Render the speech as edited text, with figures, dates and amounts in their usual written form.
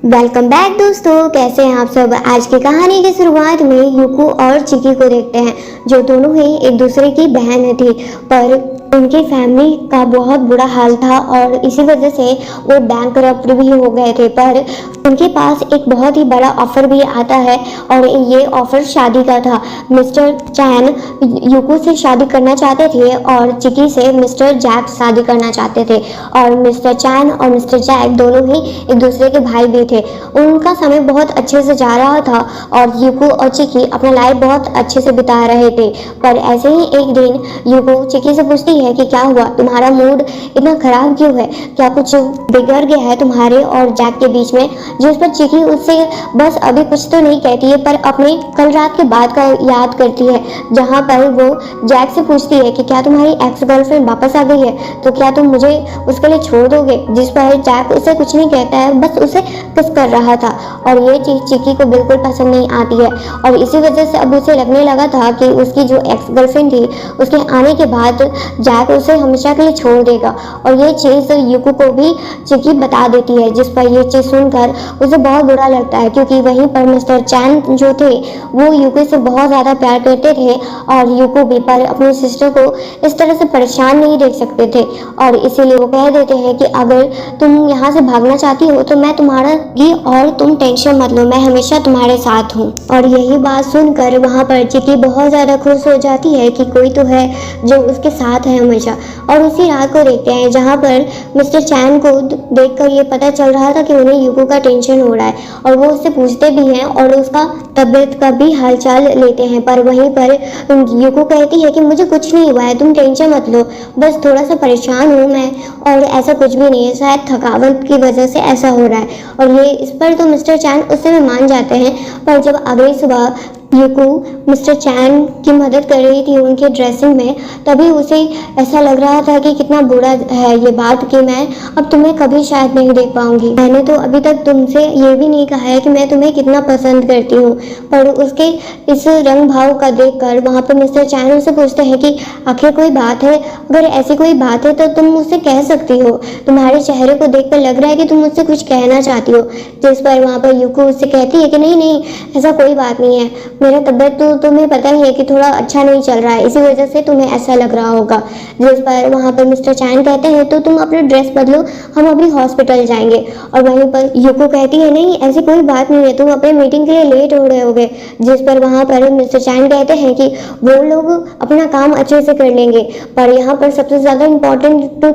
Welcome back दोस्तों, कैसे हैं आप सब। आज की कहानी की शुरुआत में यूको और चिकी को देखते हैं, जो दोनों ही एक दूसरे की बहन थी, पर उनकी फैमिली का बहुत बुरा हाल था और इसी वजह से वो बैंकरप्ट भी हो गए थे। पर उनके पास एक बहुत ही बड़ा ऑफर भी आता है और ये ऑफर शादी का था। मिस्टर चैन यूको से शादी करना चाहते थे और चिकी से मिस्टर जैक शादी करना चाहते थे, और मिस्टर चैन और मिस्टर जैक दोनों ही एक दूसरे के भाई भी थे। उनका समय बहुत अच्छे से जा रहा था और यूको और चिकी अपना लाइफ बहुत अच्छे से बिता रहे थे। पर ऐसे ही एक दिन यूको चिकी से पूछती है कि क्या हुआ, तुम्हारा मूड इतना खराब क्यों है, क्या कुछ बिगड़ गया है तुम्हारे और जैक के बीच में। जिस पर चिकी उससे बस अभी कुछ तो नहीं कहती है, पर अपने कल रात के बाद का याद करती है, जहाँ पर वो जैक से पूछती है कि क्या तुम्हारी एक्स गर्लफ्रेंड वापस आ गई है, तो क्या तुम मुझे उसके लिए छोड़ दोगे। जिस पर जैक उसे कुछ नहीं कहता है, बस उसे किस कर रहा था और ये चीज़ चिकी को बिल्कुल पसंद नहीं आती है। और इसी वजह से अब उसे लगने लगा था कि उसकी जो एक्स गर्लफ्रेंड थी उसके आने के बाद जैक उसे हमेशा के लिए छोड़ देगा, और ये चीज़ यूको को भी चिकी बता देती है। जिस पर ये चीज़ सुनकर उसे बहुत बुरा लगता है, क्योंकि वहीं पर मिस्टर चैन जो थे वो यूको से बहुत ज़्यादा प्यार करते थे और यूको भी, पर अपनी सिस्टर को इस तरह से परेशान नहीं देख सकते थे, और इसीलिए वो कह देते हैं कि अगर तुम यहाँ से भागना चाहती हो तो मैं तुम्हारा ही, और तुम टेंशन मत लो, मैं हमेशा तुम्हारे साथ हूँ। और यही बात सुनकर वहाँ पर चिकी बहुत ज़्यादा खुश हो जाती है कि कोई तो है जो उसके साथ है हमेशा। और उसी रात को देखते हैं जहाँ पर मिस्टर चैन को देखकर ये पता चल रहा था कि उन्हें यूको का टेंशन हो रहा है, और वो उससे पूछते भी हैं और उसका तबीयत का भी हालचाल लेते हैं। पर वहीं पर यूको कहती है कि मुझे कुछ नहीं हुआ है, तुम टेंशन मत लो, बस थोड़ा सा परेशान हूँ मैं, और ऐसा कुछ भी नहीं है, शायद थकावट की वजह से ऐसा हो रहा है। और ये इस पर तो मिस्टर चैन उससे भी मान जाते हैं। पर जब अगली सुबह यूको मिस्टर चैन की मदद कर रही थी उनके ड्रेसिंग में, तभी उसे ऐसा लग रहा था कि कितना बुरा है ये बात कि मैं अब तुम्हें कभी शायद नहीं देख पाऊंगी। मैंने तो अभी तक तुमसे ये भी नहीं कहा है कि मैं तुम्हें कितना पसंद करती हूँ। पर उसके इस रंग भाव का देखकर वहाँ पर मिस्टर चैन उसे पूछते हैं कि आखिर कोई बात है, अगर ऐसी कोई बात है तो तुम मुझसे कह सकती हो, तुम्हारे चेहरे को देखकर लग रहा है कि तुम मुझसे कुछ कहना चाहती हो। जिस पर वहाँ पर यूको उससे कहती है कि नहीं नहीं, ऐसा कोई बात नहीं है, मेरा तबीयत तो तुम्हें पता ही है कि थोड़ा अच्छा नहीं चल रहा है, इसी वजह से तुम्हें ऐसा लग रहा होगा। जिस पर वहाँ पर मिस्टर चैन कहते हैं तो तुम अपना ड्रेस बदलो, हम अभी हॉस्पिटल जाएंगे। और वहीं पर यूको कहती है नहीं ऐसी कोई बात नहीं है, तुम अपने मीटिंग के लिए लेट हो रहे होगे। जिस पर वहाँ पर मिस्टर चैन कहते हैं कि वो लोग अपना काम अच्छे से कर लेंगे, पर यहाँ पर सबसे ज़्यादा इम्पोर्टेंट तो